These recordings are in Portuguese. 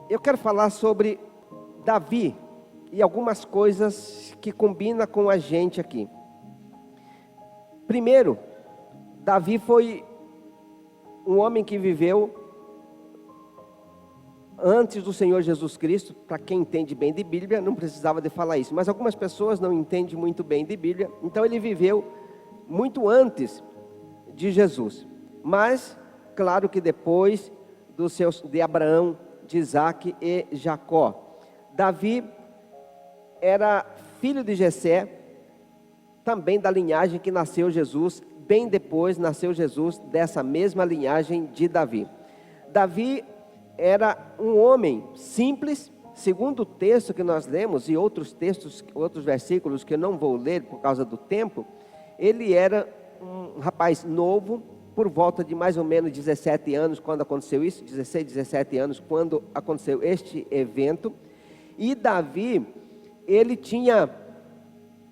eu quero falar sobre Davi e algumas coisas que combinam com a gente aqui. Primeiro, Davi foi um homem que viveu antes do Senhor Jesus Cristo. Para quem entende bem de Bíblia, não precisava de falar isso, mas algumas pessoas não entendem muito bem de Bíblia, então ele viveu muito antes de Jesus. Mas, claro que depois de Abraão, de Isaac e Jacó. Davi era filho de Jessé, também da linhagem que nasceu Jesus. Bem depois nasceu Jesus dessa mesma linhagem de Davi. Davi era um homem simples, segundo o texto que nós lemos e outros textos, outros versículos que eu não vou ler por causa do tempo. Ele era um rapaz novo, por volta de mais ou menos 17 anos, quando aconteceu isso, 16, 17 anos, quando aconteceu este evento. E Davi, ele tinha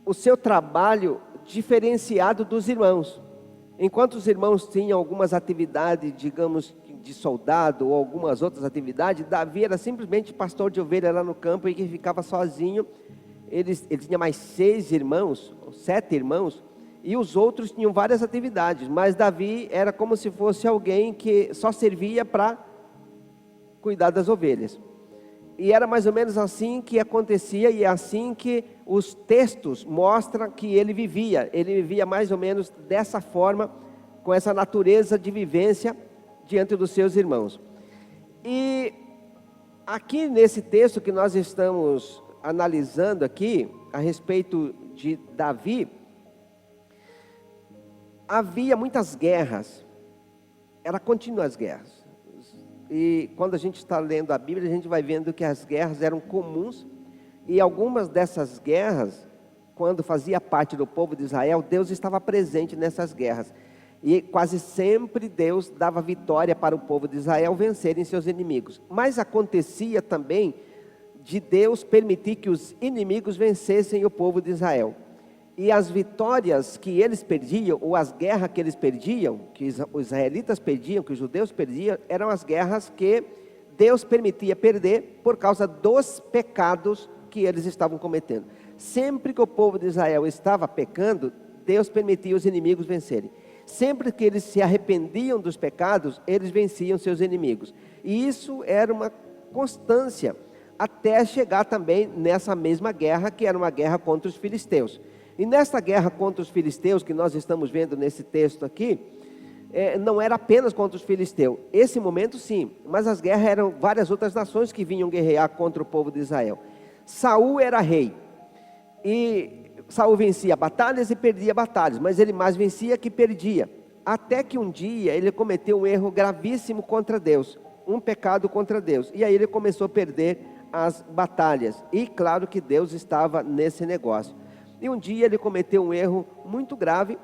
o seu trabalho diferenciado dos irmãos. Enquanto os irmãos tinham algumas atividades, digamos, de soldado ou algumas outras atividades, Davi era simplesmente pastor de ovelha lá no campo e que ficava sozinho. Ele tinha mais 6 irmãos, 7 irmãos, e os outros tinham várias atividades, mas Davi era como se fosse alguém que só servia para cuidar das ovelhas. E era mais ou menos assim que acontecia, e é assim que os textos mostram que ele vivia mais ou menos dessa forma, com essa natureza de vivência diante dos seus irmãos. E aqui nesse texto que nós estamos analisando aqui, a respeito de Davi, havia muitas guerras, eram contínuas guerras. E quando a gente está lendo a Bíblia, a gente vai vendo que as guerras eram comuns. E algumas dessas guerras, quando fazia parte do povo de Israel, Deus estava presente nessas guerras. E quase sempre Deus dava vitória para o povo de Israel vencerem seus inimigos. Mas acontecia também de Deus permitir que os inimigos vencessem o povo de Israel. E as vitórias que eles perdiam, ou as guerras que eles perdiam, que os israelitas perdiam, que os judeus perdiam, eram as guerras que Deus permitia perder por causa dos pecados que eles estavam cometendo. Sempre que o povo de Israel estava pecando, Deus permitia os inimigos vencerem. Sempre que eles se arrependiam dos pecados, eles venciam seus inimigos. E isso era uma constância, até chegar também nessa mesma guerra, que era uma guerra contra os filisteus. E nessa guerra contra os filisteus, que nós estamos vendo nesse texto aqui, não era apenas contra os filisteus. Esse momento sim, mas as guerras eram várias outras nações que vinham guerrear contra o povo de Israel. Saul era rei, e Saul vencia batalhas e perdia batalhas, mas ele mais vencia que perdia. Até que um dia ele cometeu um erro gravíssimo contra Deus, um pecado contra Deus. E aí ele começou a perder as batalhas, e claro que Deus estava nesse negócio. E um dia ele cometeu um erro muito grave,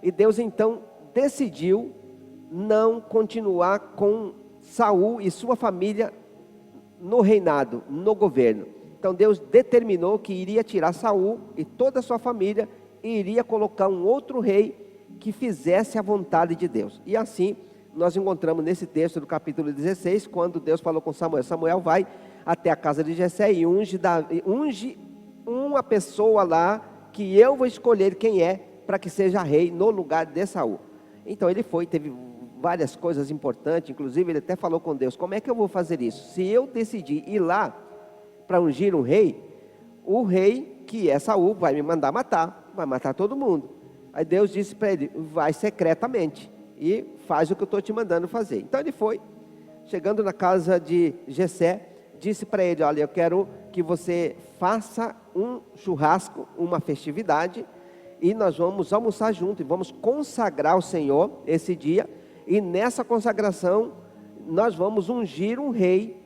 e Deus então decidiu não continuar com Saul e sua família no reinado, no governo. Então Deus determinou que iria tirar Saul e toda a sua família, e iria colocar um outro rei que fizesse a vontade de Deus. E assim nós encontramos nesse texto do capítulo 16, quando Deus falou com Samuel: Samuel, vai até a casa de Jessé e unge uma pessoa lá, que eu vou escolher quem é, para que seja rei no lugar de Saul. Então ele foi, teve várias coisas importantes, inclusive ele até falou com Deus: como é que eu vou fazer isso? Se eu decidir ir lá para ungir um rei, o rei, que é Saul, vai me mandar matar, vai matar todo mundo. Aí Deus disse para ele: vai secretamente e faz o que eu estou te mandando fazer. Então ele foi, chegando na casa de Jessé, disse para ele: olha, eu quero que você faça um churrasco, uma festividade, e nós vamos almoçar junto, e vamos consagrar ao Senhor esse dia, e nessa consagração nós vamos ungir um rei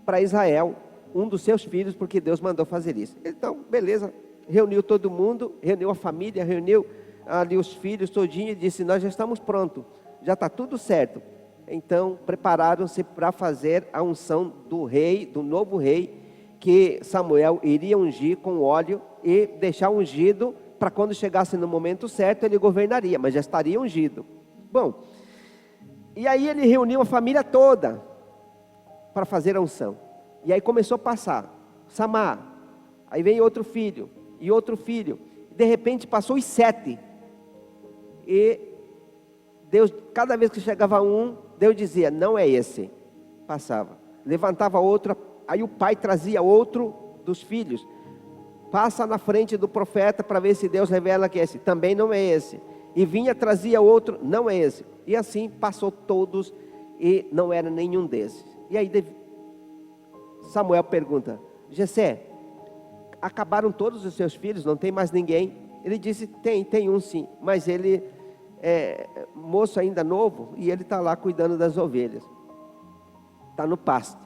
para Israel, um dos seus filhos, porque Deus mandou fazer isso. Então, beleza, reuniu todo mundo, reuniu a família, reuniu ali os filhos todinho, e disse: nós já estamos prontos, já está tudo certo. Então prepararam-se para fazer a unção do rei, do novo rei, que Samuel iria ungir com óleo e deixar ungido, para quando chegasse no momento certo ele governaria, mas já estaria ungido. Bom, e aí ele reuniu a família toda para fazer a unção. E aí começou a passar, Samar, aí veio outro filho, e outro filho, de repente passou os 7, e Deus, cada vez que chegava um, Deus dizia, não é esse, passava, levantava outro, aí o pai trazia outro dos filhos, passa na frente do profeta para ver se Deus revela que é esse, também não é esse, e vinha, trazia outro, não é esse, e assim passou todos, e não era nenhum desses. E aí Samuel pergunta, Jessé, acabaram todos os seus filhos, não tem mais ninguém? Ele disse, tem um sim, mas ele é moço ainda novo, e ele está lá cuidando das ovelhas, está no pasto.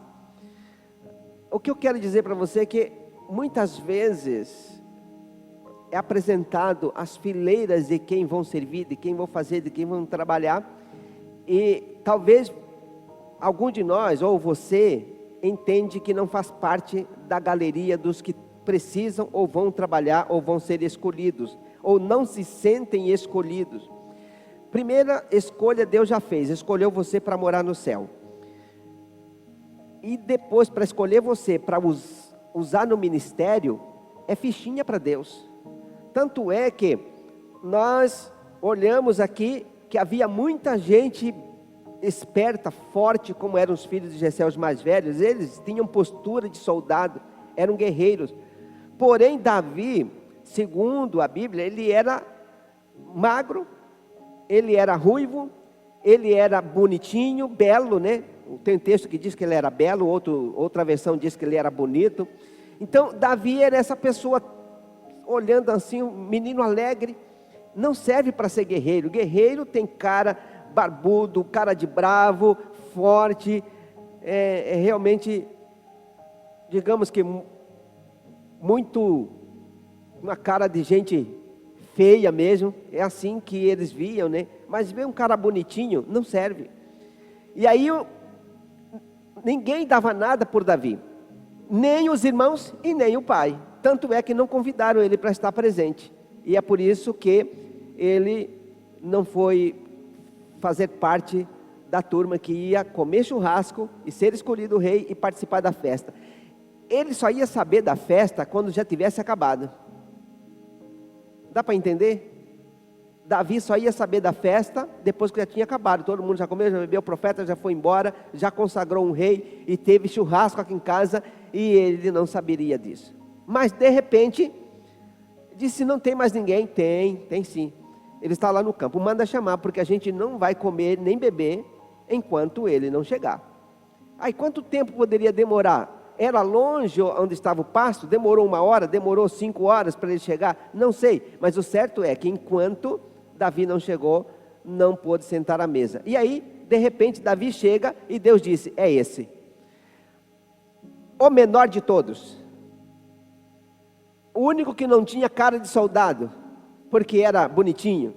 O que eu quero dizer para você é que muitas vezes é apresentado as fileiras de quem vão servir, de quem vão fazer, de quem vão trabalhar, e talvez algum de nós, ou você, entende que não faz parte da galeria dos que precisam, ou vão trabalhar, ou vão ser escolhidos, ou não se sentem escolhidos. Primeira escolha Deus já fez, escolheu você para morar no céu. E depois, para escolher você, para usar no ministério, é fichinha para Deus. Tanto é que nós olhamos aqui que havia muita gente esperta, forte, como eram os filhos de Jessé, os mais velhos. Eles tinham postura de soldado, eram guerreiros. Porém, Davi, segundo a Bíblia, ele era magro, ele era ruivo, ele era bonitinho, belo, né? Tem um texto que diz que ele era belo, outra versão diz que ele era bonito. Então, Davi era essa pessoa, olhando assim, um menino alegre, não serve para ser guerreiro. Guerreiro tem cara barbudo, cara de bravo, forte, é realmente, digamos que muito, uma cara de gente feia mesmo, é assim que eles viam, né? Mas ver um cara bonitinho não serve. E aí ninguém dava nada por Davi, nem os irmãos e nem o pai, tanto é que não convidaram ele para estar presente, e é por isso que ele não foi fazer parte da turma que ia comer churrasco e ser escolhido rei e participar da festa. Ele só ia saber da festa quando já tivesse acabado. Dá para entender? Davi só ia saber da festa depois que já tinha acabado. Todo mundo já comeu, já bebeu, o profeta já foi embora, já consagrou um rei e teve churrasco aqui em casa, e ele não saberia disso. Mas de repente disse, não tem mais ninguém. Tem sim. Ele está lá no campo, manda chamar, porque a gente não vai comer nem beber enquanto ele não chegar. Aí quanto tempo poderia demorar? Era longe onde estava o pasto? Demorou 1 hora? Demorou 5 horas para ele chegar? Não sei, mas o certo é que enquanto Davi não chegou, não pôde sentar à mesa. E aí, de repente, Davi chega e Deus disse, é esse, o menor de todos, o único que não tinha cara de soldado, porque era bonitinho.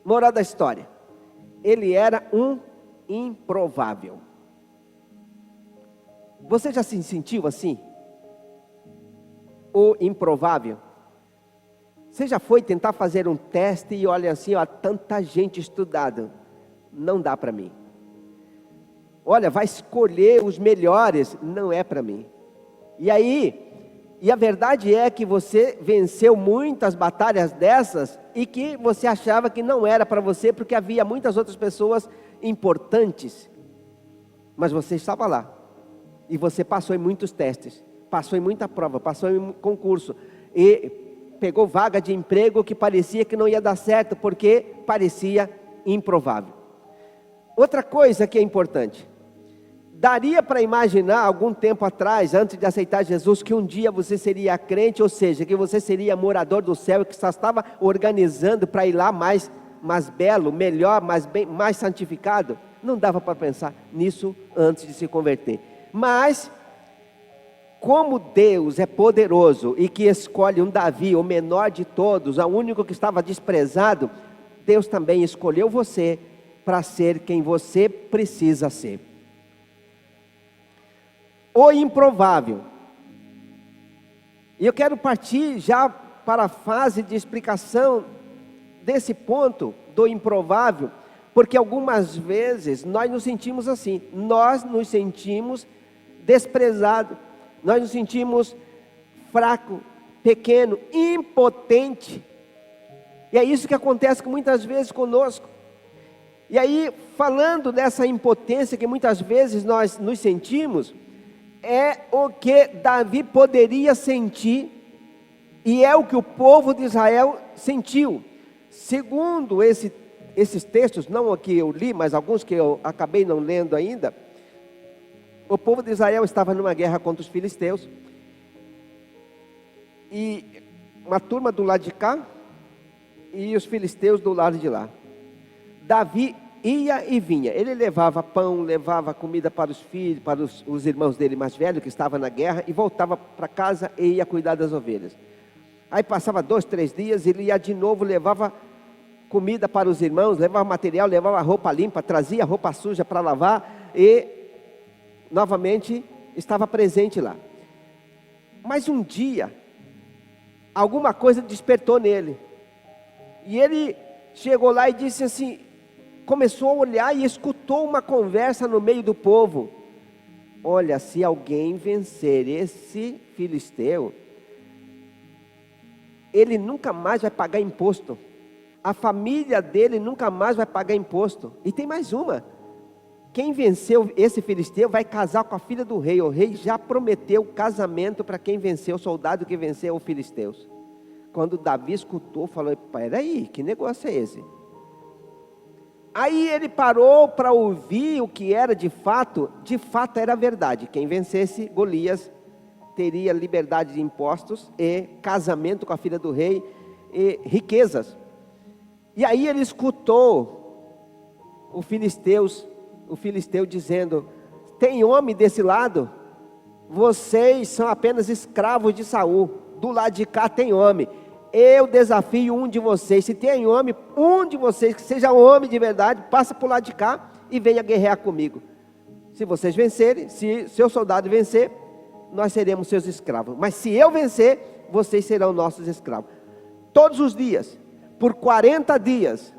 Moral da história, ele era um improvável. Você já se sentiu assim? O improvável? Você já foi tentar fazer um teste e olha assim, ó, tanta gente estudada, não dá para mim. Olha, vai escolher os melhores, não é para mim. E aí, e a verdade é que você venceu muitas batalhas dessas e que você achava que não era para você, porque havia muitas outras pessoas importantes, mas você estava lá. E você passou em muitos testes, passou em muita prova, passou em concurso, e pegou vaga de emprego que parecia que não ia dar certo, porque parecia improvável. Outra coisa que é importante, daria para imaginar algum tempo atrás, antes de aceitar Jesus, que um dia você seria crente, ou seja, que você seria morador do céu, que só estava organizando para ir lá mais belo, melhor, mais santificado? Não dava para pensar nisso antes de se converter. Mas, como Deus é poderoso e que escolhe um Davi, o menor de todos, o único que estava desprezado, Deus também escolheu você para ser quem você precisa ser. O improvável. E eu quero partir já para a fase de explicação desse ponto do improvável, Porque algumas vezes nós nos sentimos assim, nós nos sentimos desprezados, nós nos sentimos fraco, pequeno, impotente. E é isso que acontece muitas vezes conosco. E aí, falando dessa impotência que muitas vezes nós nos sentimos, é o que Davi poderia sentir, e é o que o povo de Israel sentiu. Segundo esses textos, não o que eu li, mas alguns que eu acabei não lendo ainda, o povo de Israel estava numa guerra contra os filisteus, e uma turma do lado de cá, e os filisteus do lado de lá. Davi ia e vinha, ele levava pão, levava comida para os filhos, para os irmãos dele mais velhos, que estavam na guerra, e voltava para casa e ia cuidar das ovelhas. Aí passava 2, 3 dias, ele ia de novo, levava comida para os irmãos, levava material, levava roupa limpa, trazia roupa suja para lavar, e novamente estava presente lá. Mas um dia, alguma coisa despertou nele, e ele chegou lá e disse assim, começou a olhar e escutou uma conversa no meio do povo. Olha, se alguém vencer esse filisteu, ele nunca mais vai pagar imposto, a família dele nunca mais vai pagar imposto. E tem mais uma, quem venceu esse filisteu vai casar com a filha do rei. O rei já prometeu casamento para quem venceu, o soldado que venceu os filisteus. Quando Davi escutou, falou, peraí, que negócio é esse? Aí ele parou para ouvir o que era de fato era verdade. Quem vencesse Golias teria liberdade de impostos e casamento com a filha do rei e riquezas. E aí ele escutou o filisteu dizendo, tem homem desse lado? Vocês são apenas escravos de Saul, do lado de cá tem homem. Eu desafio um de vocês, se tem homem, um de vocês que seja homem de verdade, passa para o lado de cá e venha guerrear comigo. Se vocês vencerem, se seu soldado vencer, nós seremos seus escravos. Mas se eu vencer, vocês serão nossos escravos. Todos os dias, por 40 dias,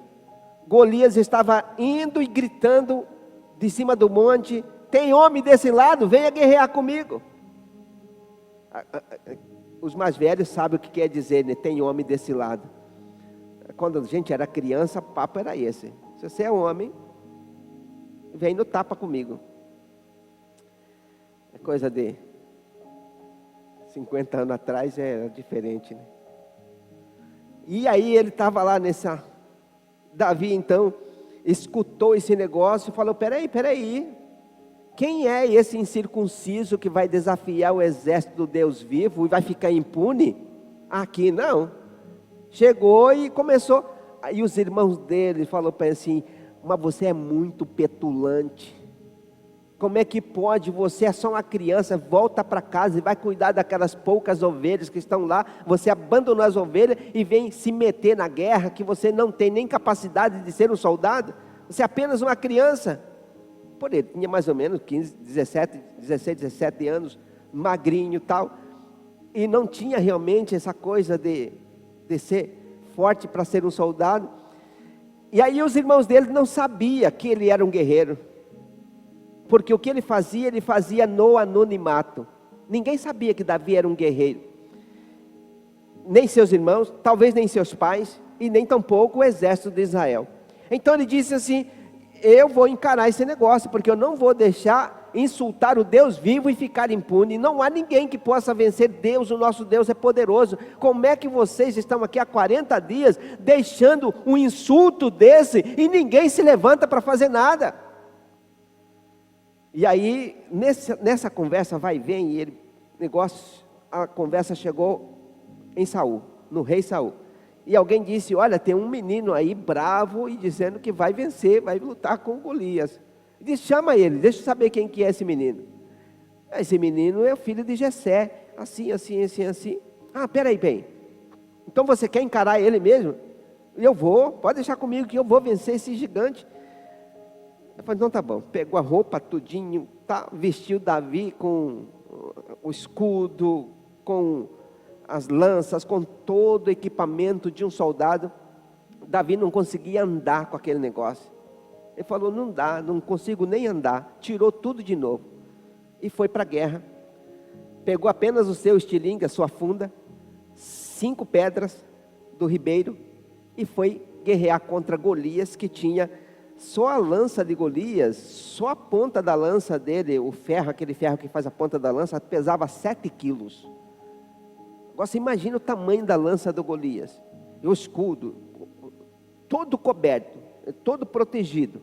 Golias estava indo e gritando de cima do monte, tem homem desse lado, venha guerrear comigo. Os mais velhos sabem o que quer dizer, né? Tem homem desse lado. Quando a gente era criança, o papo era esse. Se você é homem, vem no tapa comigo. É coisa de 50 anos atrás, era diferente, né? E aí ele estava lá nessa... Davi então escutou esse negócio e falou, peraí. Quem é esse incircunciso que vai desafiar o exército do Deus vivo e vai ficar impune? Aqui não. Chegou e começou. Aí os irmãos dele falaram para ele assim, mas você é muito petulante. Como é que pode? Você é só uma criança, volta para casa e vai cuidar daquelas poucas ovelhas que estão lá. Você abandonou as ovelhas e vem se meter na guerra que você não tem nem capacidade de ser um soldado. Você é apenas uma criança. Por ele tinha mais ou menos 15, 16, 17 anos, magrinho e tal, e não tinha realmente essa coisa de ser forte para ser um soldado. E aí os irmãos dele não sabiam que ele era um guerreiro, porque o que ele fazia no anonimato. Ninguém sabia que Davi era um guerreiro, nem seus irmãos, talvez nem seus pais, e nem tampouco o exército de Israel. Então ele disse assim, eu vou encarar esse negócio, porque eu não vou deixar insultar o Deus vivo e ficar impune. Não há ninguém que possa vencer Deus, o nosso Deus é poderoso. Como é que vocês estão aqui há 40 dias, deixando um insulto desse, e ninguém se levanta para fazer nada? E aí, nessa conversa vai e vem, e a conversa chegou em Saul, no rei Saul. E alguém disse, olha, tem um menino aí bravo e dizendo que vai vencer, vai lutar com Golias. Ele disse, chama ele, deixa eu saber quem que é esse menino. Esse menino é o filho de Jessé, assim. Ah, peraí, bem, então você quer encarar ele mesmo? Eu vou, pode deixar comigo que eu vou vencer esse gigante. Eu falei, então tá bom. Pegou a roupa, tudinho, tá, vestiu Davi com o escudo, com as lanças, com todo o equipamento de um soldado. Davi não conseguia andar com aquele negócio. Ele falou, não dá, não consigo nem andar. Tirou tudo de novo e foi para a guerra. Pegou apenas o seu estilingue, a sua funda, 5 pedras do ribeiro e foi guerrear contra Golias, que tinha só a lança de Golias, só a ponta da lança dele, o ferro, aquele ferro que faz a ponta da lança, pesava 7 quilos. Agora você imagina o tamanho da lança do Golias, e o escudo, todo coberto, todo protegido,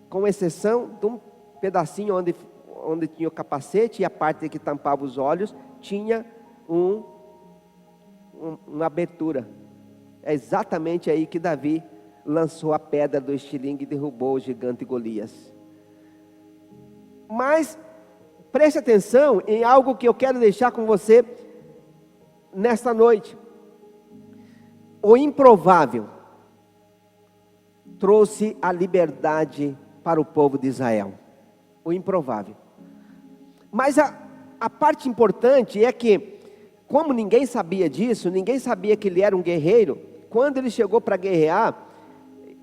com exceção de um pedacinho onde tinha o capacete, e a parte que tampava os olhos, tinha uma abertura. É exatamente aí que Davi lançou a pedra do estilingue e derrubou o gigante Golias. Mas preste atenção em algo que eu quero deixar com você nesta noite. O improvável trouxe a liberdade para o povo de Israel. O improvável. Mas a parte importante é que, como ninguém sabia disso, ninguém sabia que ele era um guerreiro, quando ele chegou para guerrear,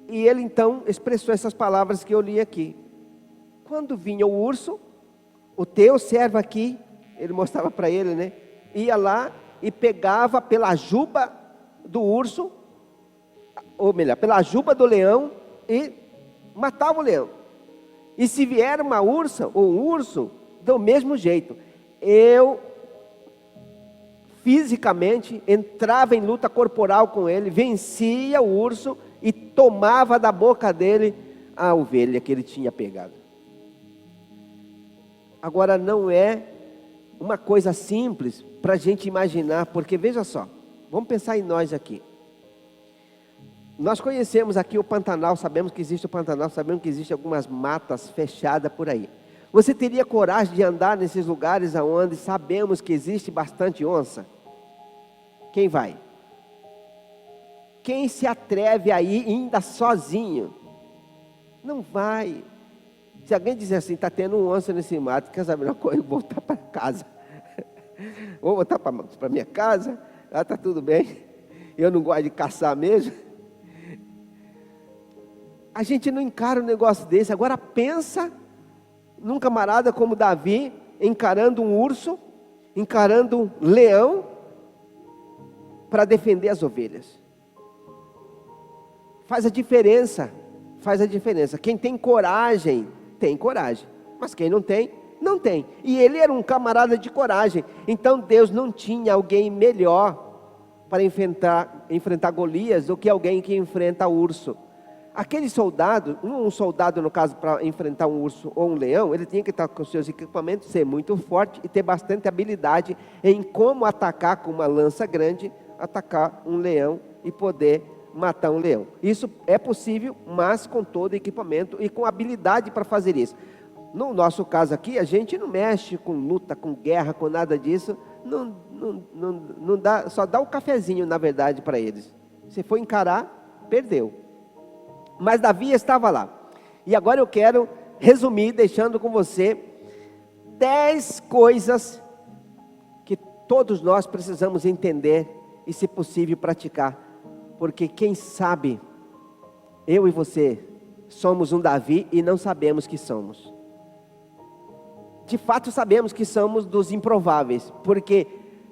e ele então expressou essas palavras que eu li aqui. Quando vinha o urso, o teu servo aqui, ele mostrava para ele, né? Ia lá e pegava pela juba do urso, ou melhor, pela juba do leão, e matava o leão. E se vier uma ursa ou um urso, do mesmo jeito, eu fisicamente entrava em luta corporal com ele, vencia o urso e tomava da boca dele a ovelha que ele tinha pegado. Agora não é uma coisa simples para a gente imaginar, porque veja só, vamos pensar em nós aqui. Nós conhecemos aqui o Pantanal, sabemos que existe o Pantanal, sabemos que existem algumas matas fechadas por aí. Você teria coragem de andar nesses lugares onde sabemos que existe bastante onça? Quem vai? Quem se atreve a ir ainda sozinho? Não vai. Se alguém dizer assim, está tendo um onça nesse mato, quer saber uma coisa? Eu vou voltar para casa. Vou voltar para minha casa, lá está tudo bem. Eu não gosto de caçar mesmo. A gente não encara um negócio desse. Agora pensa num camarada como Davi, encarando um urso, encarando um leão, para defender as ovelhas. Faz a diferença. Quem tem coragem, tem coragem. Mas quem não tem, não tem. E ele era um camarada de coragem. Então Deus não tinha alguém melhor para enfrentar Golias do que alguém que enfrenta urso. Aquele soldado, um soldado no caso para enfrentar um urso ou um leão, ele tinha que estar com seus equipamentos, ser muito forte e ter bastante habilidade em como atacar com uma lança grande, atacar um leão e poder matar um leão. Isso é possível, mas com todo equipamento e com habilidade para fazer isso. No nosso caso aqui, a gente não mexe com luta, com guerra, com nada disso, não dá, só dá o cafezinho na verdade para eles. Se for encarar, perdeu. Mas Davi estava lá. E agora eu quero resumir, deixando com você 10 coisas que todos nós precisamos entender e, se possível, praticar. Porque quem sabe, eu e você, somos um Davi e não sabemos que somos. De fato sabemos que somos dos improváveis, porque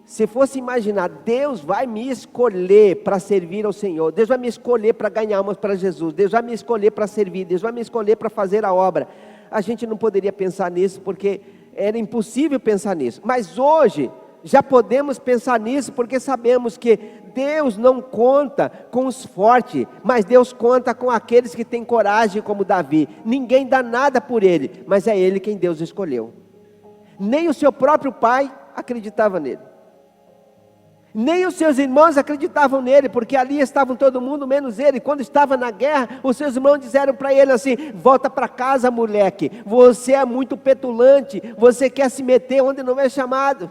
se fosse imaginar, Deus vai me escolher para servir ao Senhor, Deus vai me escolher para ganhar almas para Jesus, Deus vai me escolher para servir, Deus vai me escolher para fazer a obra, a gente não poderia pensar nisso, porque era impossível pensar nisso. Mas hoje já podemos pensar nisso, porque sabemos que Deus não conta com os fortes, mas Deus conta com aqueles que têm coragem, como Davi. Ninguém dá nada por ele, mas é ele quem Deus escolheu. Nem o seu próprio pai acreditava nele, nem os seus irmãos acreditavam nele, porque ali estavam todo mundo menos ele. Quando estava na guerra, os seus irmãos disseram para ele assim: volta para casa, moleque, você é muito petulante, você quer se meter onde não é chamado.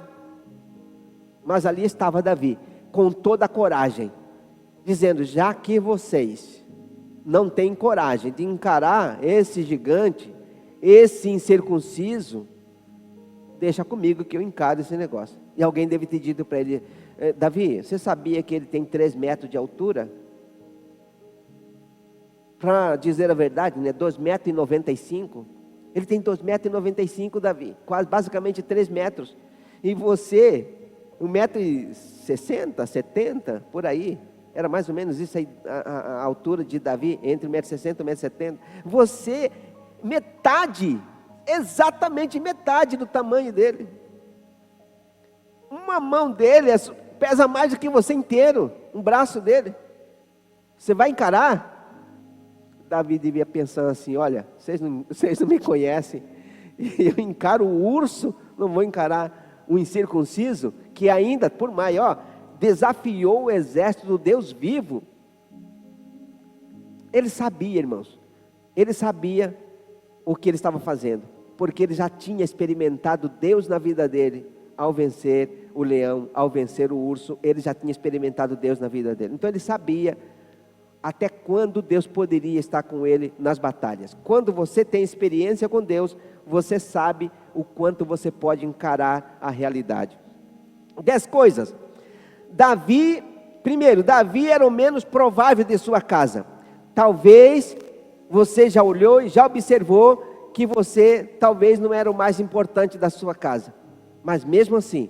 Mas ali estava Davi, com toda a coragem, dizendo: já que vocês não têm coragem de encarar esse gigante, esse incircunciso, deixa comigo que eu encaro esse negócio. E alguém deve ter dito para ele: Davi, você sabia que ele tem 3 metros de altura? para dizer a verdade, né, 2,95 m. Ele tem 2,95 m, Davi, quase basicamente 3 metros. E você, 1,60 m, 70 m, por aí. Era mais ou menos isso aí, a altura de Davi, entre 1,60 m e 1,70 m. Você, metade, exatamente metade do tamanho dele. Uma mão dele pesa mais do que você inteiro, um braço dele. Você vai encarar? Davi devia pensar assim, olha, vocês não me conhecem, eu encaro o urso, não vou encarar o incircunciso, que ainda, por maior, desafiou o exército do Deus vivo. Ele sabia, irmãos, ele sabia o que ele estava fazendo, porque ele já tinha experimentado Deus na vida dele, ao vencer o leão, ao vencer o urso, ele já tinha experimentado Deus na vida dele. Então ele sabia até quando Deus poderia estar com ele nas batalhas. Quando você tem experiência com Deus, você sabe o quanto você pode encarar a realidade. 10 coisas. Davi era o menos provável de sua casa. Talvez você já olhou e já observou que você talvez não era o mais importante da sua casa. Mas mesmo assim,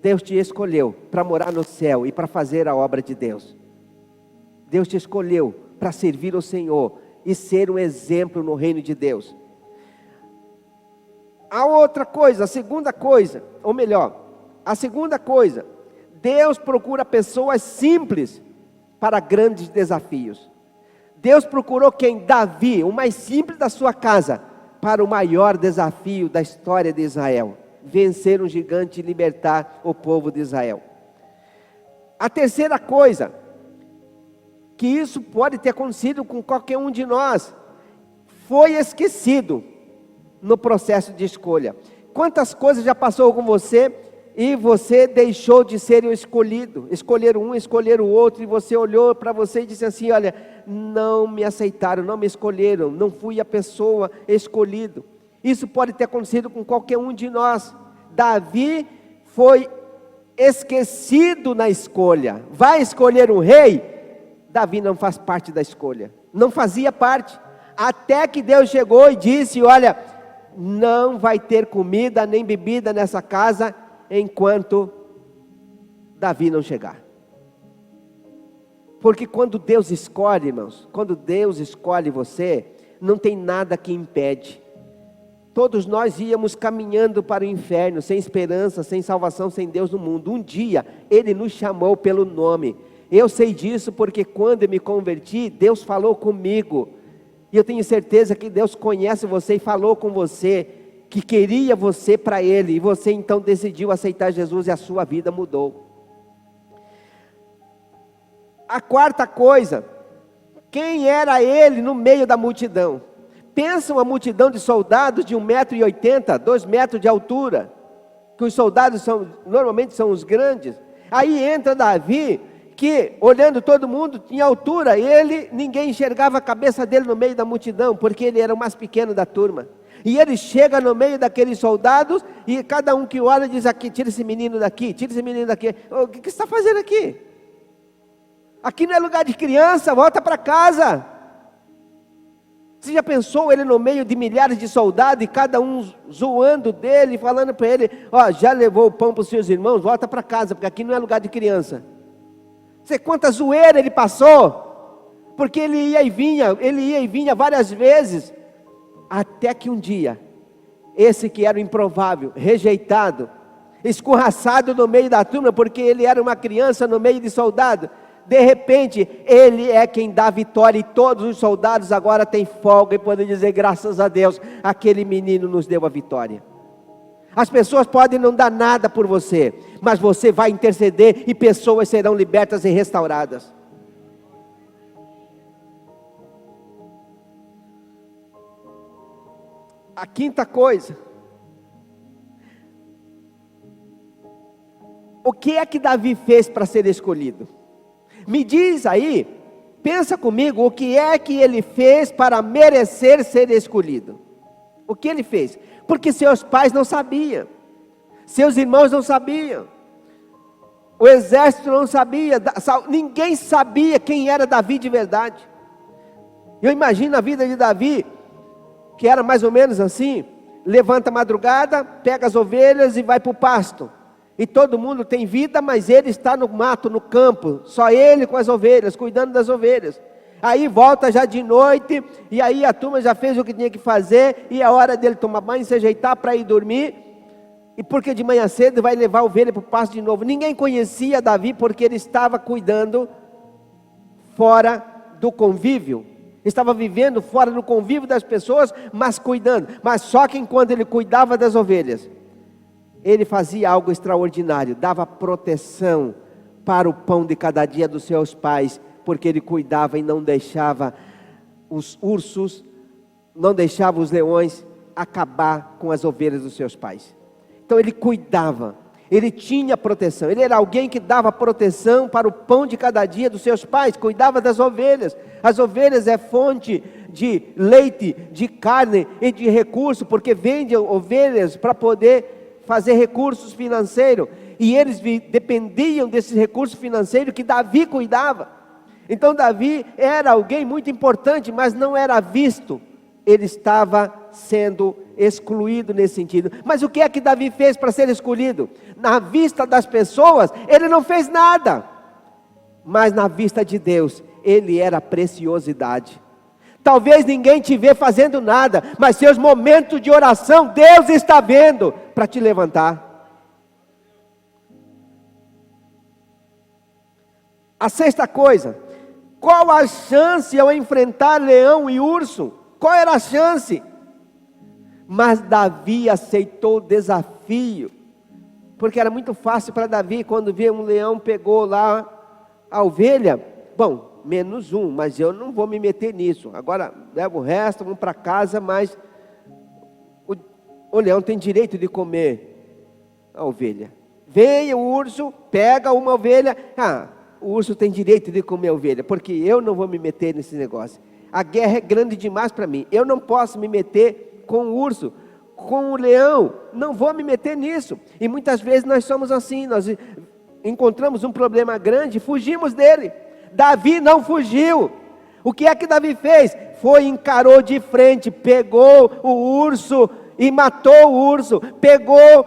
Deus te escolheu para morar no céu e para fazer a obra de Deus. Deus te escolheu para servir ao Senhor e ser um exemplo no reino de Deus. A segunda coisa, Deus procura pessoas simples para grandes desafios. Deus procurou Davi, o mais simples da sua casa, para o maior desafio da história de Israel: vencer um gigante e libertar o povo de Israel. A terceira coisa, que isso pode ter acontecido com qualquer um de nós, foi esquecido no processo de escolha. Quantas coisas já passou com você e você deixou de ser o escolhido, escolher um, escolher o outro, e você olhou para você e disse assim: olha, não me aceitaram, não me escolheram, não fui a pessoa escolhida. Isso pode ter acontecido com qualquer um de nós. Davi foi esquecido na escolha. Vai escolher um rei? Davi não faz parte da escolha, não fazia parte, até que Deus chegou e disse: olha, não vai ter comida nem bebida nessa casa, enquanto Davi não chegar. Porque quando Deus escolhe, irmãos, quando Deus escolhe você, não tem nada que impede. Todos nós íamos caminhando para o inferno, sem esperança, sem salvação, sem Deus no mundo. Um dia, Ele nos chamou pelo nome. Eu sei disso porque quando eu me converti, Deus falou comigo. E eu tenho certeza que Deus conhece você e falou com você, que queria você para Ele. E você então decidiu aceitar Jesus e a sua vida mudou. A quarta coisa, quem era ele no meio da multidão? Pensa uma multidão de soldados de 1,80 m, 2 metros de altura, que os soldados normalmente são os grandes. Aí entra Davi, que olhando todo mundo em altura, ninguém enxergava a cabeça dele no meio da multidão, porque ele era o mais pequeno da turma. E ele chega no meio daqueles soldados, e cada um que olha diz: aqui, tira esse menino daqui, tira esse menino daqui. O que você está fazendo aqui? Aqui não é lugar de criança, volta para casa. Você já pensou ele no meio de milhares de soldados, e cada um zoando dele, falando para ele: ó, já levou o pão para os seus irmãos, volta para casa, porque aqui não é lugar de criança. Você quanta zoeira ele passou, porque ele ia e vinha várias vezes, até que um dia, esse que era o improvável, rejeitado, escorraçado no meio da turma, porque ele era uma criança no meio de soldado, de repente, ele é quem dá vitória, e todos os soldados agora têm folga e podem dizer: graças a Deus, aquele menino nos deu a vitória. As pessoas podem não dar nada por você, mas você vai interceder e pessoas serão libertas e restauradas. A quinta coisa, o que é que Davi fez para ser escolhido? Me diz aí, pensa comigo, o que é que ele fez para merecer ser escolhido? O que ele fez? Porque seus pais não sabiam, seus irmãos não sabiam, o exército não sabia, ninguém sabia quem era Davi de verdade. Eu imagino a vida de Davi, que era mais ou menos assim: levanta a madrugada, pega as ovelhas e vai para o pasto. E todo mundo tem vida, mas ele está no mato, no campo, só ele com as ovelhas, cuidando das ovelhas. Aí volta já de noite, e aí a turma já fez o que tinha que fazer, e é hora dele tomar banho, se ajeitar para ir dormir, e porque de manhã cedo vai levar a ovelha para o pasto de novo. Ninguém conhecia Davi, porque ele estava cuidando fora do convívio, estava vivendo fora do convívio das pessoas, mas cuidando. Mas só que enquanto ele cuidava das ovelhas, ele fazia algo extraordinário, dava proteção para o pão de cada dia dos seus pais, porque ele cuidava e não deixava os ursos, não deixava os leões acabar com as ovelhas dos seus pais. Então ele cuidava, ele tinha proteção, ele era alguém que dava proteção para o pão de cada dia dos seus pais, cuidava das ovelhas. As ovelhas é fonte de leite, de carne e de recurso, porque vende ovelhas para poder fazer recursos financeiros, e eles dependiam desses recursos financeiros que Davi cuidava. Então Davi era alguém muito importante, mas não era visto, ele estava sendo excluído nesse sentido. Mas o que é que Davi fez para ser escolhido? Na vista das pessoas, ele não fez nada, mas na vista de Deus, ele era preciosidade. Talvez ninguém te vê fazendo nada, mas seus momentos de oração, Deus está vendo para te levantar. A sexta coisa: qual a chance ao enfrentar leão e urso? Qual era a chance? Mas Davi aceitou o desafio, porque era muito fácil para Davi. Quando via um leão, pegou lá a ovelha, bom, menos um, mas eu não vou me meter nisso. Agora leva o resto, vamos para casa, mas o leão tem direito de comer a ovelha. Vem o urso, pega uma ovelha, o urso tem direito de comer a ovelha, porque eu não vou me meter nesse negócio. A guerra é grande demais para mim, eu não posso me meter com o urso, com o leão, não vou me meter nisso. E muitas vezes nós somos assim, nós encontramos um problema grande, fugimos dele. Davi não fugiu. O que é que Davi fez? Foi, encarou de frente, pegou o urso e matou o urso, pegou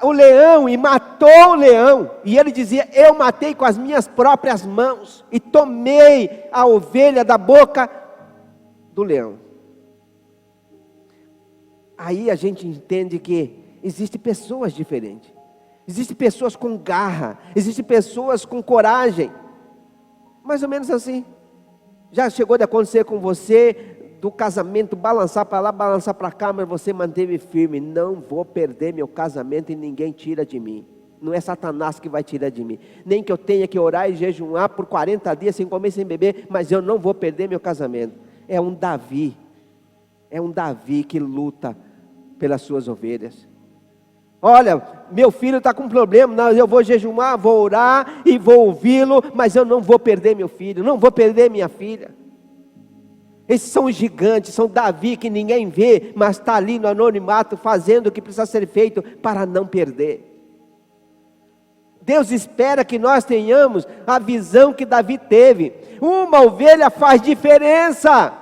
o leão e matou o leão, e ele dizia: eu matei com as minhas próprias mãos, e tomei a ovelha da boca do leão. Aí a gente entende que existem pessoas diferentes, existem pessoas com garra, existem pessoas com coragem, mais ou menos assim. Já chegou de acontecer com você, do casamento, balançar para lá, balançar para cá, mas você manteve firme: não vou perder meu casamento e ninguém tira de mim. Não é Satanás que vai tirar de mim, nem que eu tenha que orar e jejuar por 40 dias sem comer, sem beber, mas eu não vou perder meu casamento. É um Davi que luta pelas suas ovelhas. Olha, meu filho está com problema, não, eu vou jejuar, vou orar e vou ouvi-lo, mas eu não vou perder meu filho, não vou perder minha filha. Esses são os gigantes, são Davi que ninguém vê, mas está ali no anonimato, fazendo o que precisa ser feito para não perder. Deus espera que nós tenhamos a visão que Davi teve. Uma ovelha faz diferença,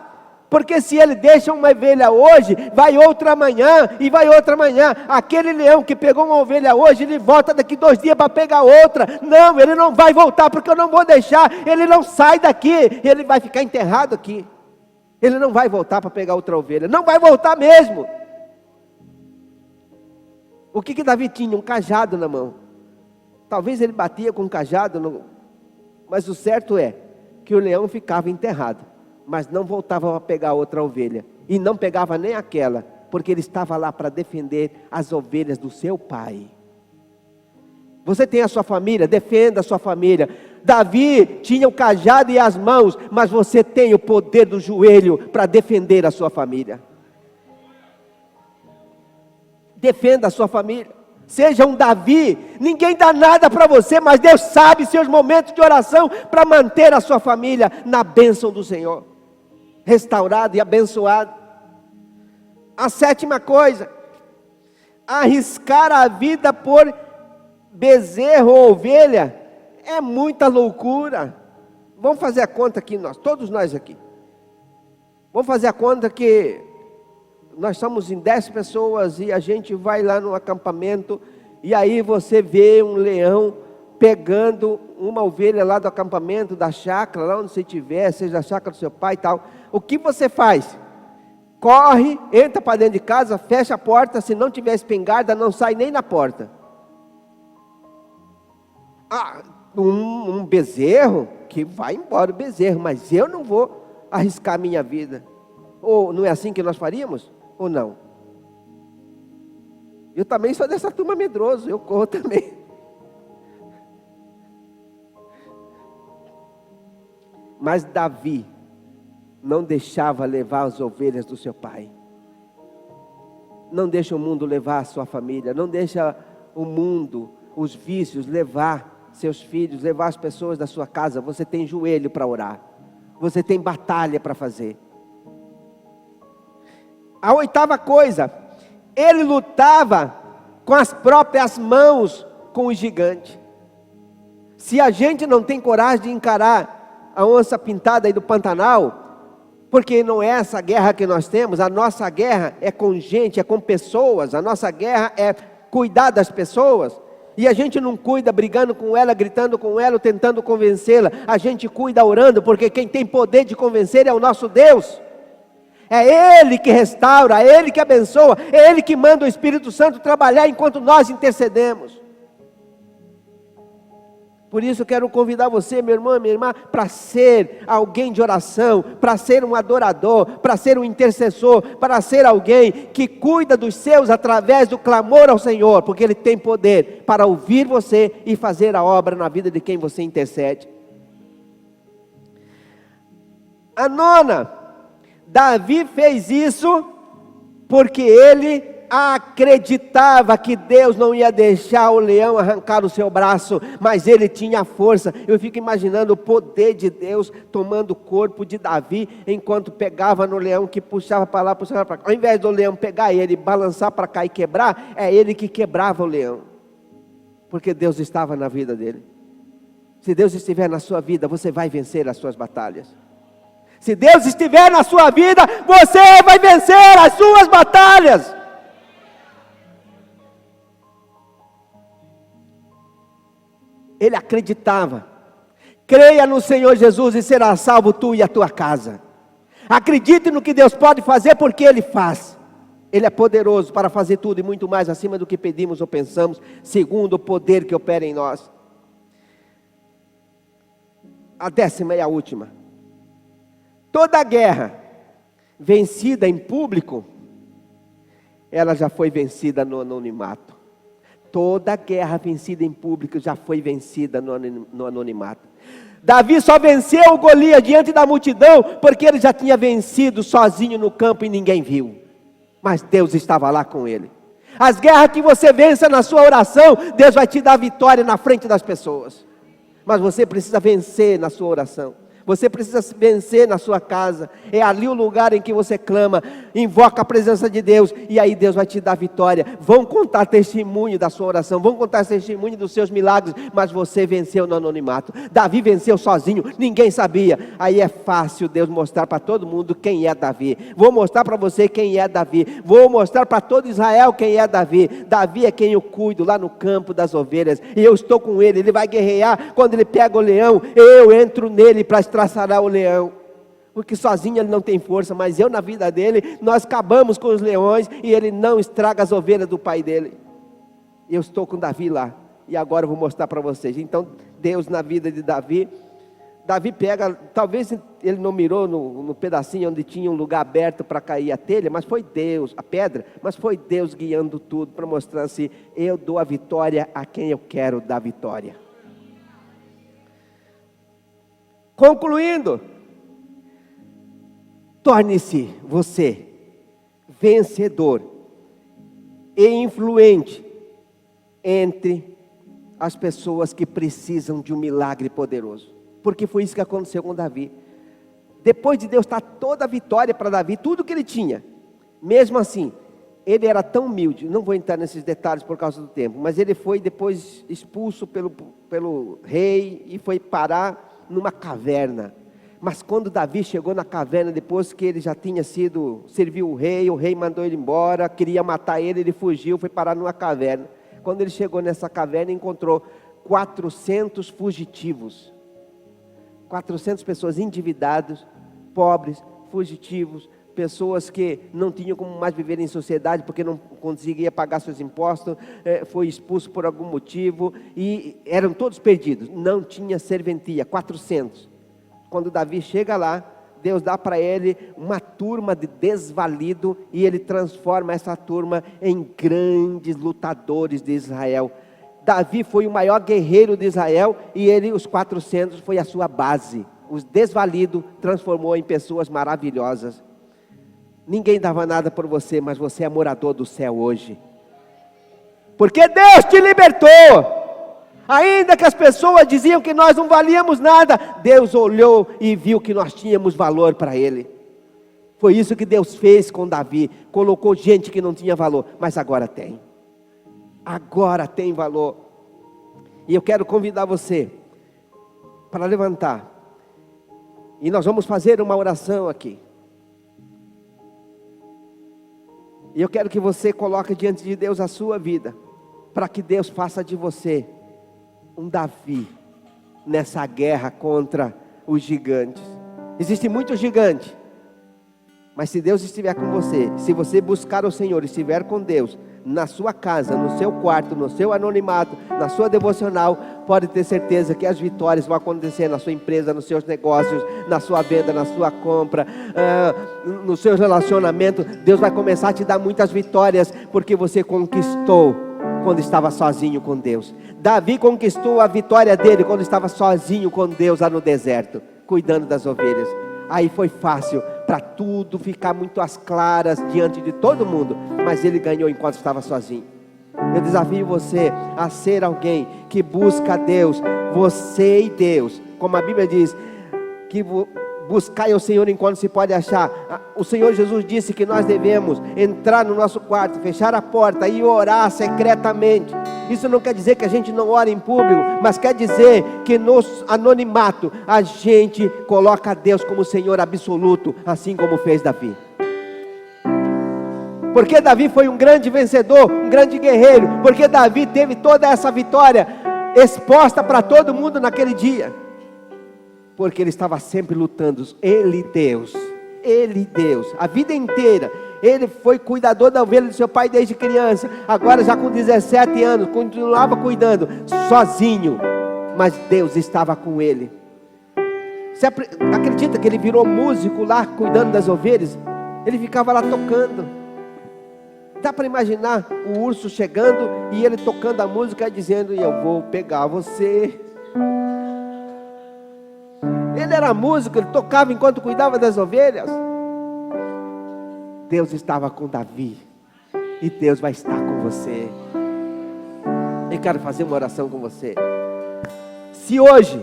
porque se ele deixa uma ovelha hoje, vai outra amanhã, e vai outra amanhã. Aquele leão que pegou uma ovelha hoje, ele volta daqui 2 dias para pegar outra. Não, ele não vai voltar, porque eu não vou deixar. Ele não sai daqui, ele vai ficar enterrado aqui. Ele não vai voltar para pegar outra ovelha, não vai voltar mesmo. O que Davi tinha? Um cajado na mão. Talvez ele batia com um cajado, mas o certo é que o leão ficava enterrado, mas não voltava para pegar outra ovelha, e não pegava nem aquela, porque ele estava lá para defender as ovelhas do seu pai. Você tem a sua família, defenda a sua família. Davi tinha o cajado e as mãos, mas você tem o poder do joelho para defender a sua família. Defenda a sua família. Seja um Davi. Ninguém dá nada para você, mas Deus sabe seus momentos de oração para manter a sua família na bênção do Senhor, restaurado e abençoado. A sétima coisa: arriscar a vida por bezerro ou ovelha é muita loucura. Vamos fazer a conta aqui, todos nós aqui. Vamos fazer a conta que nós somos em 10 pessoas e a gente vai lá no acampamento e aí você vê um leão pegando uma ovelha lá do acampamento, da chácara, lá onde você estiver, seja a chácara do seu pai e tal. O que você faz? Corre, entra para dentro de casa, fecha a porta, se não tiver espingarda, não sai nem na porta. Um bezerro, que vai embora o bezerro, mas eu não vou arriscar minha vida. Ou não é assim que nós faríamos? Ou não? Eu também sou dessa turma medroso, eu corro também. Mas Davi não deixava levar as ovelhas do seu pai. Não deixa o mundo levar a sua família, não deixa o mundo, os vícios levar seus filhos, levar as pessoas da sua casa. Você tem joelho para orar, você tem batalha para fazer. A 8ª coisa, ele lutava com as próprias mãos com o gigante. Se a gente não tem coragem de encarar a onça pintada aí do Pantanal, porque não é essa guerra que nós temos, a nossa guerra é com gente, é com pessoas, a nossa guerra é cuidar das pessoas, e a gente não cuida brigando com ela, gritando com ela, tentando convencê-la, a gente cuida orando, porque quem tem poder de convencer é o nosso Deus. É Ele que restaura, é Ele que abençoa, é Ele que manda o Espírito Santo trabalhar enquanto nós intercedemos. Por isso eu quero convidar você, meu irmão, minha irmã, para ser alguém de oração, para ser um adorador, para ser um intercessor, para ser alguém que cuida dos seus através do clamor ao Senhor, porque Ele tem poder para ouvir você e fazer a obra na vida de quem você intercede. A 9, Davi fez isso porque ele acreditava que Deus não ia deixar o leão arrancar o seu braço, mas ele tinha força. Eu fico imaginando o poder de Deus tomando o corpo de Davi, enquanto pegava no leão, que puxava para lá, puxava para cá. Ao invés do leão pegar ele, balançar para cá e quebrar, é ele que quebrava o leão, porque Deus estava na vida dele. Se Deus estiver na sua vida, você vai vencer as suas batalhas. Se Deus estiver na sua vida, você vai vencer as suas batalhas. Ele acreditava. Creia no Senhor Jesus e será salvo tu e a tua casa. Acredite no que Deus pode fazer, porque Ele faz. Ele é poderoso para fazer tudo e muito mais acima do que pedimos ou pensamos, segundo o poder que opera em nós. A 10ª e a última. Toda guerra vencida em público, ela já foi vencida no anonimato. Toda guerra vencida em público já foi vencida no anonimato. Davi só venceu o Golias diante da multidão, porque ele já tinha vencido sozinho no campo e ninguém viu. Mas Deus estava lá com ele. As guerras que você vença na sua oração, Deus vai te dar vitória na frente das pessoas. Mas você precisa vencer na sua oração. Você precisa vencer na sua casa. É ali o lugar em que você clama, invoca a presença de Deus, e aí Deus vai te dar vitória. Vão contar testemunho da sua oração, vão contar testemunho dos seus milagres, mas você venceu no anonimato. Davi venceu sozinho, ninguém sabia. Aí é fácil Deus mostrar para todo mundo quem é Davi. Vou mostrar para você quem é Davi. Vou mostrar para todo Israel quem é Davi. Davi é quem eu cuido lá no campo das ovelhas, e eu estou com ele. Ele vai guerrear. Quando ele pega o leão, eu entro nele para estraçará o leão, porque sozinho ele não tem força, mas eu na vida dele, nós acabamos com os leões, e ele não estraga as ovelhas do pai dele. Eu estou com Davi lá, e agora eu vou mostrar para vocês. Então Deus na vida de Davi, Davi pega, talvez ele não mirou no pedacinho onde tinha um lugar aberto para cair a telha, mas foi Deus, a pedra, mas foi Deus guiando tudo, para mostrar assim, eu dou a vitória a quem eu quero dar vitória. Concluindo, torne-se você vencedor e influente entre as pessoas que precisam de um milagre poderoso, porque foi isso que aconteceu com Davi. Depois de Deus dar toda a vitória para Davi, tudo que ele tinha, mesmo assim, ele era tão humilde. Não vou entrar nesses detalhes por causa do tempo, mas ele foi depois expulso pelo rei e foi parar numa caverna, Mas quando Davi chegou na caverna, depois que ele já tinha serviu o rei mandou ele embora, queria matar ele, ele fugiu, foi parar numa caverna. Quando ele chegou nessa caverna, encontrou 400 fugitivos, 400 pessoas endividadas, pobres, fugitivos, pessoas que não tinham como mais viver em sociedade, porque não conseguia pagar seus impostos, foi expulso por algum motivo, e eram todos perdidos, não tinha serventia, 400. Quando Davi chega lá, Deus dá para ele uma turma de desvalido, e ele transforma essa turma em grandes lutadores de Israel. Davi foi o maior guerreiro de Israel, e os 400 foi a sua base. Os desvalidos transformou em pessoas maravilhosas. Ninguém dava nada por você, mas você é morador do céu hoje, porque Deus te libertou. Ainda que as pessoas diziam que nós não valíamos nada, Deus olhou e viu que nós tínhamos valor para Ele. Foi isso que Deus fez com Davi, colocou gente que não tinha valor, mas agora tem valor. E eu quero convidar você para levantar, e nós vamos fazer uma oração aqui. E eu quero que você coloque diante de Deus a sua vida, para que Deus faça de você um Davi nessa guerra contra os gigantes. Existem muitos gigantes, mas se Deus estiver com você, se você buscar o Senhor e estiver com Deus, na sua casa, no seu quarto, no seu anonimato, na sua devocional, pode ter certeza que as vitórias vão acontecer na sua empresa, nos seus negócios, na sua venda, na sua compra, no seu relacionamento. Deus vai começar a te dar muitas vitórias, porque você conquistou quando estava sozinho com Deus. Davi conquistou a vitória dele quando estava sozinho com Deus lá no deserto, cuidando das ovelhas. Aí foi fácil para tudo ficar muito às claras diante de todo mundo, mas ele ganhou enquanto estava sozinho. Eu desafio você a ser alguém que busca Deus, você e Deus, como a Bíblia diz, que buscai o Senhor enquanto se pode achar. O Senhor Jesus disse que nós devemos entrar no nosso quarto, fechar a porta e orar secretamente. Isso não quer dizer que a gente não ora em público, mas quer dizer que no anonimato a gente coloca Deus como Senhor absoluto, assim como fez Davi. Porque Davi foi um grande vencedor, um grande guerreiro, porque Davi teve toda essa vitória exposta para todo mundo naquele dia, porque ele estava sempre lutando. Ele Deus, a vida inteira. Ele foi cuidador da ovelha do seu pai desde criança. Agora já com 17 anos, continuava cuidando, sozinho. Mas Deus estava com ele. Você acredita que ele virou músico lá, cuidando das ovelhas? Ele ficava lá tocando. Dá para imaginar o urso chegando e ele tocando a música, dizendo: eu vou pegar você. Ele era músico, ele tocava enquanto cuidava das ovelhas. Deus estava com Davi, e Deus vai estar com você. Eu quero fazer uma oração com você. Se hoje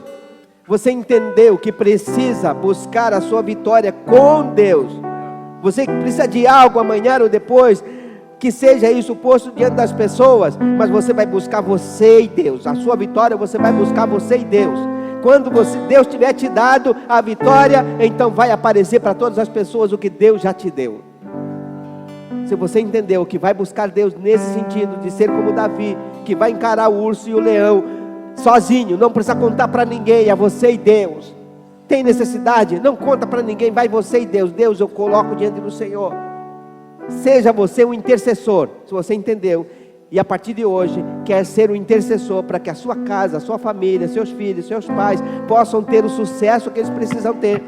você entendeu que precisa buscar a sua vitória com Deus, você precisa de algo amanhã ou depois, que seja isso posto diante das pessoas, mas você vai buscar você e Deus. A sua vitória você vai buscar você e Deus. Quando Deus tiver te dado a vitória, então vai aparecer para todas as pessoas o que Deus já te deu. Se você entendeu que vai buscar Deus nesse sentido de ser como Davi, que vai encarar o urso e o leão sozinho, não precisa contar para ninguém, é você e Deus. Tem necessidade? Não conta para ninguém, vai você e Deus. Deus, eu coloco diante do Senhor. Seja você um intercessor, se você entendeu, e a partir de hoje quer ser um intercessor para que a sua casa, a sua família, seus filhos, seus pais possam ter o sucesso que eles precisam ter.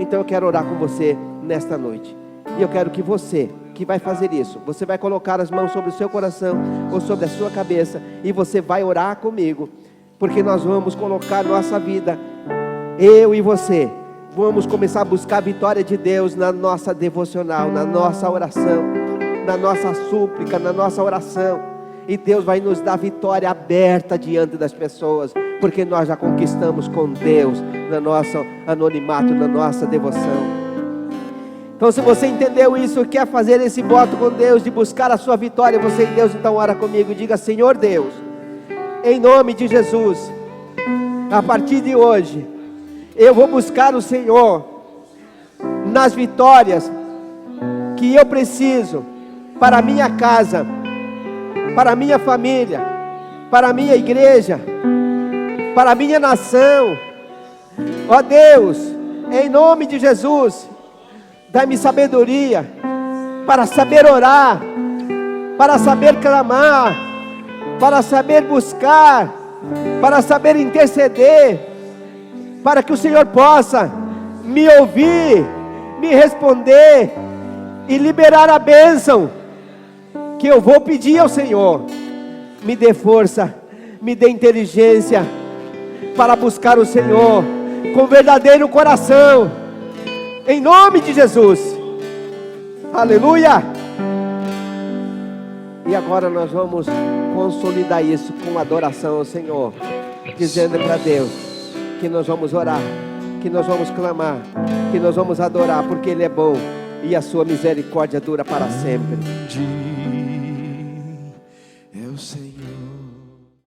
Então eu quero orar com você nesta noite, e eu quero que você que vai fazer isso, você vai colocar as mãos sobre o seu coração ou sobre a sua cabeça, e você vai orar comigo, porque nós vamos colocar nossa vida, eu e você, vamos começar a buscar a vitória de Deus na nossa devocional, na nossa oração, na nossa súplica, na nossa oração, e Deus vai nos dar vitória aberta diante das pessoas, porque nós já conquistamos com Deus, no nosso anonimato, na nossa devoção. Então, se você entendeu isso, quer fazer esse voto com Deus, de buscar a sua vitória, você e Deus, então ora comigo e diga: Senhor Deus, em nome de Jesus, a partir de hoje, Eu vou buscar o Senhor nas vitórias que eu preciso para a minha casa, para a minha família, para a minha igreja, para a minha nação. Ó Deus, em nome de Jesus, dá-me sabedoria para saber orar, para saber clamar, para saber buscar, para saber interceder, para que o Senhor possa me ouvir, me responder e liberar a bênção que eu vou pedir ao Senhor. Me dê força, me dê inteligência para buscar o Senhor com verdadeiro coração, em nome de Jesus. Aleluia. E agora nós vamos consolidar isso com adoração ao Senhor, dizendo para Deus que nós vamos orar, que nós vamos clamar, que nós vamos adorar, porque Ele é bom e a sua misericórdia dura para sempre. É o Senhor.